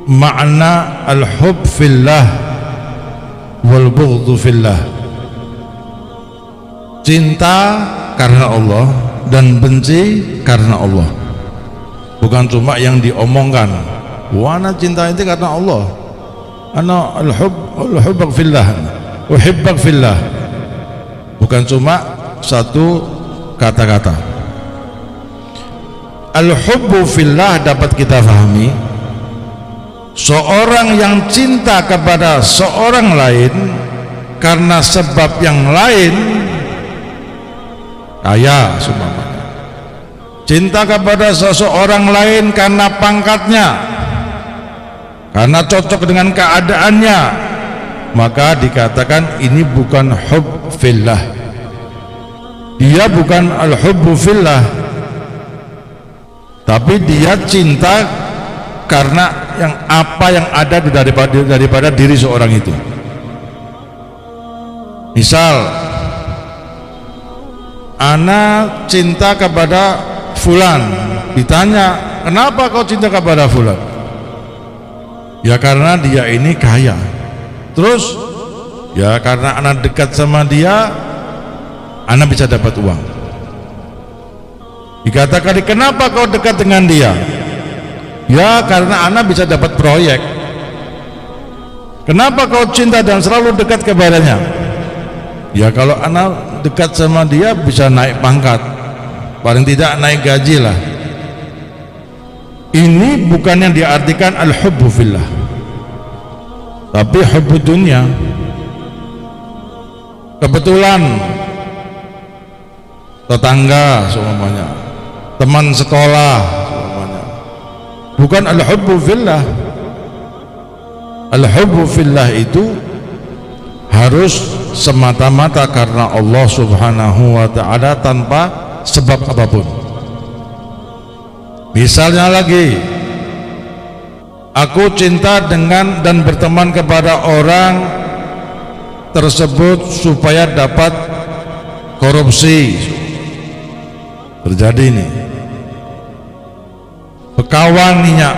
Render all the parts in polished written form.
makna al-hub fillah wal bughdhu fillah. Cinta karena Allah dan benci karena Allah. Bukan cuma yang diomongkan, ana cinta itu karena Allah, ana al-hubbak fillah, uhibbak fillah. Bukan cuma satu kata-kata. Al-hubbu fillah dapat kita pahami, seorang yang cinta kepada seorang lain karena sebab yang lain, kaya seumpamanya, cinta kepada seseorang lain karena pangkatnya, karena cocok dengan keadaannya, maka dikatakan ini bukan hub fillah. Dia bukan al-hubbu fillah, tapi dia cinta karena apa yang ada daripada diri seorang itu. Misal, ana cinta kepada fulan, ditanya, kenapa kau cinta kepada fulan? Ya karena dia ini kaya. Terus, ya karena ana dekat sama dia, ana bisa dapat uang. Dikatakan, kenapa kau dekat dengan dia? Ya karena ana bisa dapat proyek. Kenapa kau cinta dan selalu dekat kepadanya? Ya kalau ana dekat sama dia bisa naik pangkat, paling tidak naik gaji lah. Ini bukan yang diartikan al-hubbu fillah, tapi hubbu dunia. Kebetulan tetangga seumpamanya, teman sekolah seumpamanya, bukan al-hubbu fillah. Al-hubbu fillah itu harus semata-mata karena Allah Subhanahu wa ta'ala tanpa sebab apapun. Misalnya lagi, aku cinta dengan dan berteman kepada orang tersebut supaya dapat korupsi. Terjadi ini, bekawan inya,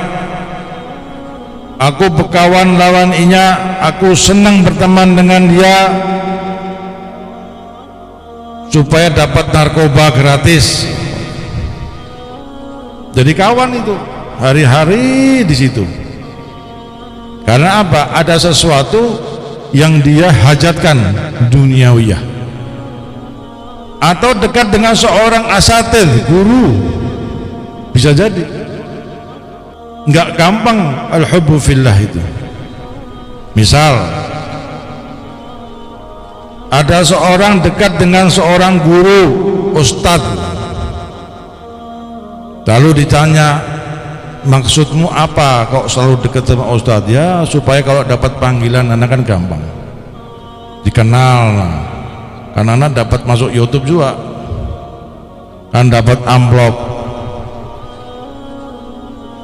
aku bekawan lawan inya, aku senang berteman dengan dia supaya dapat narkoba gratis. Jadi kawan itu hari-hari di situ. Karena apa? Ada sesuatu yang dia hajatkan duniawiyah. Atau dekat dengan seorang asatidz, guru, bisa jadi. Enggak gampang al-hubbu fillah itu. Misal, ada seorang dekat dengan seorang guru, ustadz, lalu ditanya, maksudmu apa kok selalu dekat sama ustadz? Ya supaya kalau dapat panggilan anak kan gampang dikenal, karena anak dapat masuk YouTube juga kan, dapat amplop.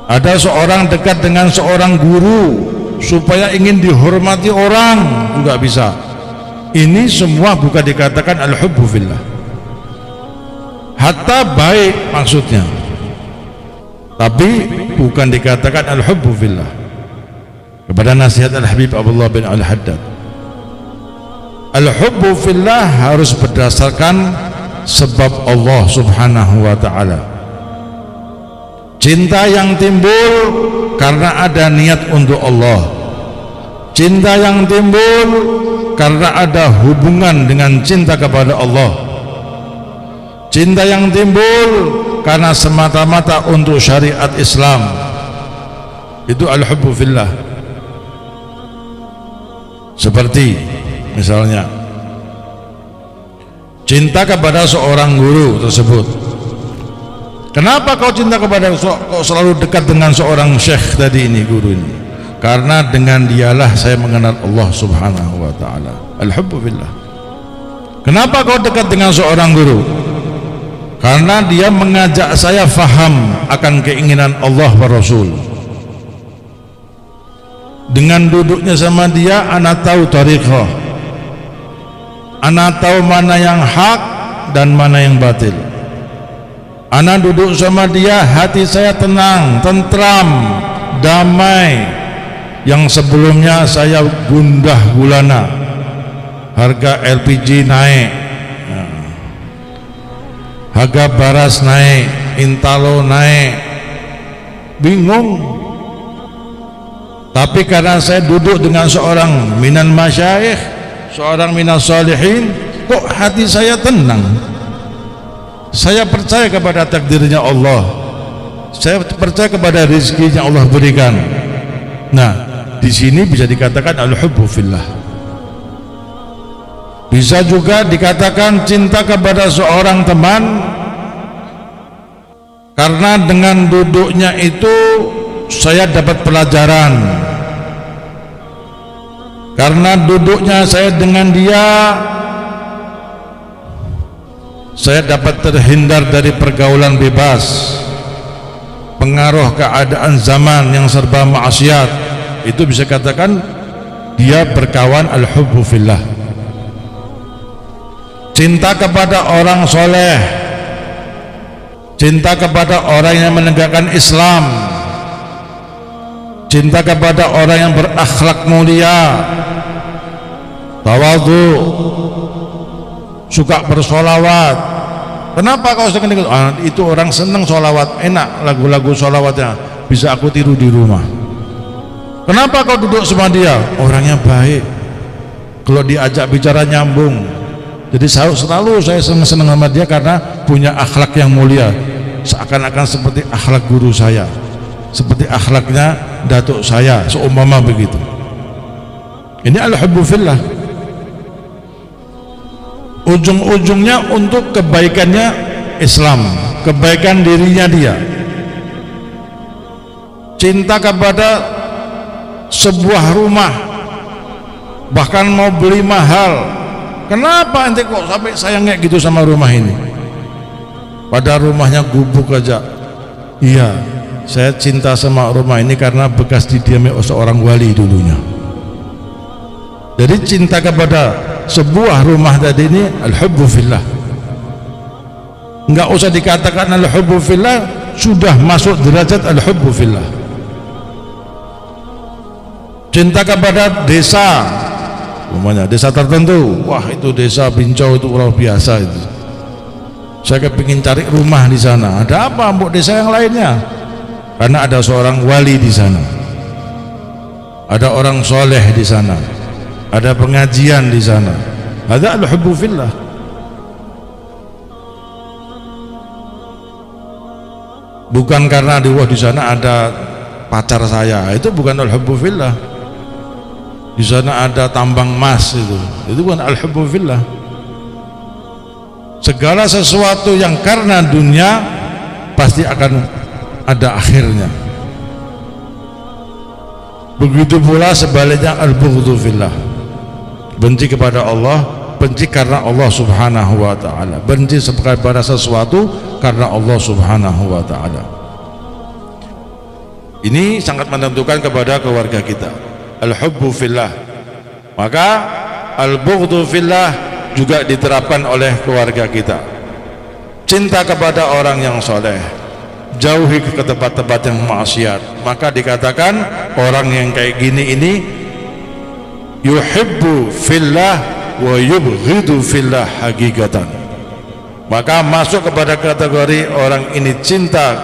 Ada seorang dekat dengan seorang guru supaya ingin dihormati orang juga bisa. Ini semua bukan dikatakan al-hubbu fillah, hatta baik maksudnya, tapi bukan dikatakan al-hubbu fillah. Kepada nasihat Al-Habib Abdullah bin Al-Haddad, al-hubbu fillah harus berdasarkan sebab Allah Subhanahu wa ta'ala. Cinta yang timbul karena ada niat untuk Allah. Cinta yang timbul karena ada hubungan dengan cinta kepada Allah. Cinta yang timbul karena semata-mata untuk syariat Islam. Itu al-hubbu fillah. Seperti misalnya cinta kepada seorang guru tersebut. Kenapa kau cinta kepada, kau selalu dekat dengan seorang syekh tadi ini, guru ini? Karena dengan dialah saya mengenal Allah Subhanahu wa ta'ala. Al-hubbu fillah. Kenapa kau dekat dengan seorang guru? Karena dia mengajak saya faham akan keinginan Allah wa Rasul. Dengan duduknya sama dia, ana tahu tariqah, ana tahu mana yang hak dan mana yang batil. Ana duduk sama dia, hati saya tenang, tentram, damai, yang sebelumnya saya gundah gulana, harga LPG naik, harga baras naik, Intalo naik, bingung. Tapi karena saya duduk dengan seorang minan masyayikh, seorang minas salihin, kok hati saya tenang. Saya percaya kepada takdirnya Allah, saya percaya kepada rezeki yang Allah berikan. Nah, di sini bisa dikatakan al-hubbu fillah. Bisa juga dikatakan cinta kepada seorang teman, karena dengan duduknya itu saya dapat pelajaran. Karena duduknya saya dengan dia, saya dapat terhindar dari pergaulan bebas, pengaruh keadaan zaman yang serba maksiat. Itu bisa katakan dia berkawan al-hubbu fillah. Cinta kepada orang soleh, cinta kepada orang yang menegakkan Islam, cinta kepada orang yang berakhlak mulia, tawadhu, suka bersolawat. Kenapa kau suka ikut? Itu orang senang solawat, enak lagu-lagu solawatnya, bisa aku tiru di rumah. Kenapa kau duduk sama dia? Orangnya baik, kalau diajak bicara nyambung. Jadi selalu saya senang sama dia karena punya akhlak yang mulia, seakan-akan seperti akhlak guru saya, seperti akhlaknya datuk saya, seumpama begitu. Ini al-hubbu fillah. Ujung-ujungnya untuk kebaikannya Islam, kebaikan dirinya dia. Cinta kepada sebuah rumah, bahkan mau beli mahal. Kenapa ente kok sampai sayang kayak gitu sama rumah ini? Pada rumahnya gubuk aja. Iya, saya cinta sama rumah ini karena bekas didiami seorang wali dulunya. Jadi cinta kepada sebuah rumah tadi ini al-hubbu fillah. Enggak usah dikatakan al-hubbu fillah, sudah masuk derajat al-hubbu fillah. Cinta kepada desa, umpamanya desa tertentu, wah itu desa Bincau itu luar biasa itu. Saya kepingin cari rumah di sana. Ada apa mbok desa yang lainnya? Karena ada seorang wali di sana, ada orang soleh di sana, ada pengajian di sana. Ada al-hubbu fillah. Bukan karena di sana ada pacar saya, itu bukan al-hubbu fillah. Di sana ada tambang emas, itu bukan al-hubbu fillah. Segala sesuatu yang karena dunia pasti akan ada akhirnya. Begitu pula sebaliknya al-bughdhu fillah. Benci kepada Allah, benci karena Allah subhanahu wa ta'ala, benci kepada sesuatu karena Allah subhanahu wa ta'ala. Ini sangat menentukan kepada keluarga kita, al-hubbu fillah. Maka al-bughdhu fillah juga diterapkan oleh keluarga kita. Cinta kepada orang yang soleh, jauhi ke tempat-tempat yang maksiat. Maka dikatakan orang yang kayak gini ini yuhibbu fillah wa yubghidu fillah hakikatan. Maka masuk kepada kategori orang ini cinta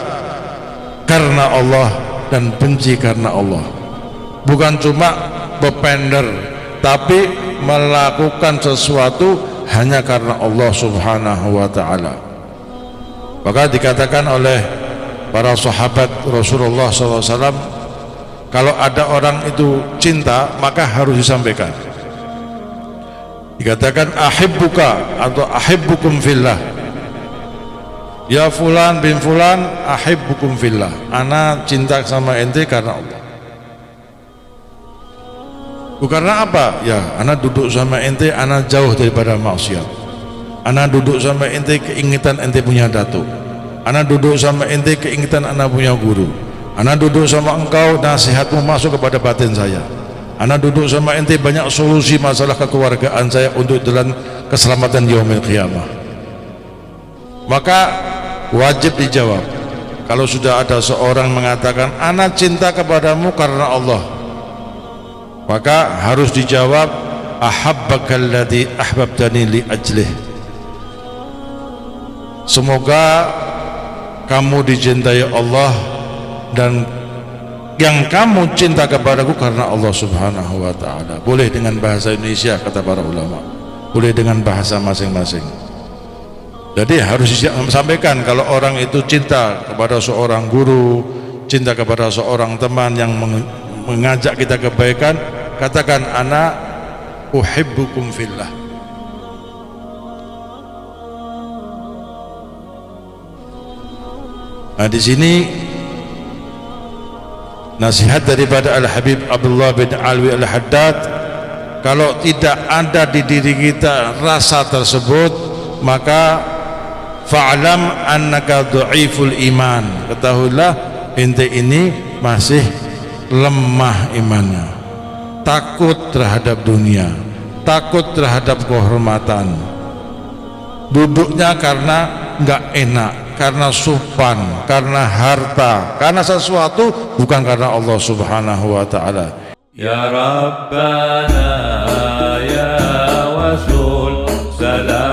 karena Allah dan benci karena Allah. Bukan cuma berpender, tapi melakukan sesuatu hanya karena Allah subhanahu wa ta'ala. Maka dikatakan oleh para sahabat Rasulullah SAW, kalau ada orang itu cinta maka harus disampaikan. Dikatakan ahibbuka atau ahibbukum fillah, ya fulan bin fulan ahibbukum fillah, ana cinta sama ente karena Allah. Karena apa? Ya, ana duduk sama ente, ana jauh daripada maksiat. Ana duduk sama ente, keinginan ente punya datuk. Ana duduk sama ente, keinginan ana punya guru. Ana duduk sama engkau, nasihatmu masuk kepada batin saya. Ana duduk sama ente, banyak solusi masalah kekeluargaan saya untuk jalan keselamatan yaumil qiyamah. Maka wajib dijawab. Kalau sudah ada seorang mengatakan ana cinta kepadamu karena Allah, maka harus dijawab ahabbakalladzi ahbabtani li ajlih. Semoga kamu dicintai Allah dan yang kamu cinta kepadaku karena Allah Subhanahu wa ta'ala. Boleh dengan bahasa Indonesia kata para ulama, boleh dengan bahasa masing-masing. Jadi harus disampaikan kalau orang itu cinta kepada seorang guru, cinta kepada seorang teman yang mengajak kita kebaikan, katakan ana uhibbukum fillah. Nah, di sini nasihat daripada Al-Habib Abdullah bin Alwi Al-Haddad, kalau tidak ada di diri kita rasa tersebut, maka fa'lam annaka dhaiful iman, ketahuilah ente ini masih lemah imannya, takut terhadap dunia, takut terhadap kehormatan, duduknya karena nggak enak, karena supan, karena harta, karena sesuatu, bukan karena Allah Subhanahu wa ta'ala. Ya Rabbana ya Wasul salam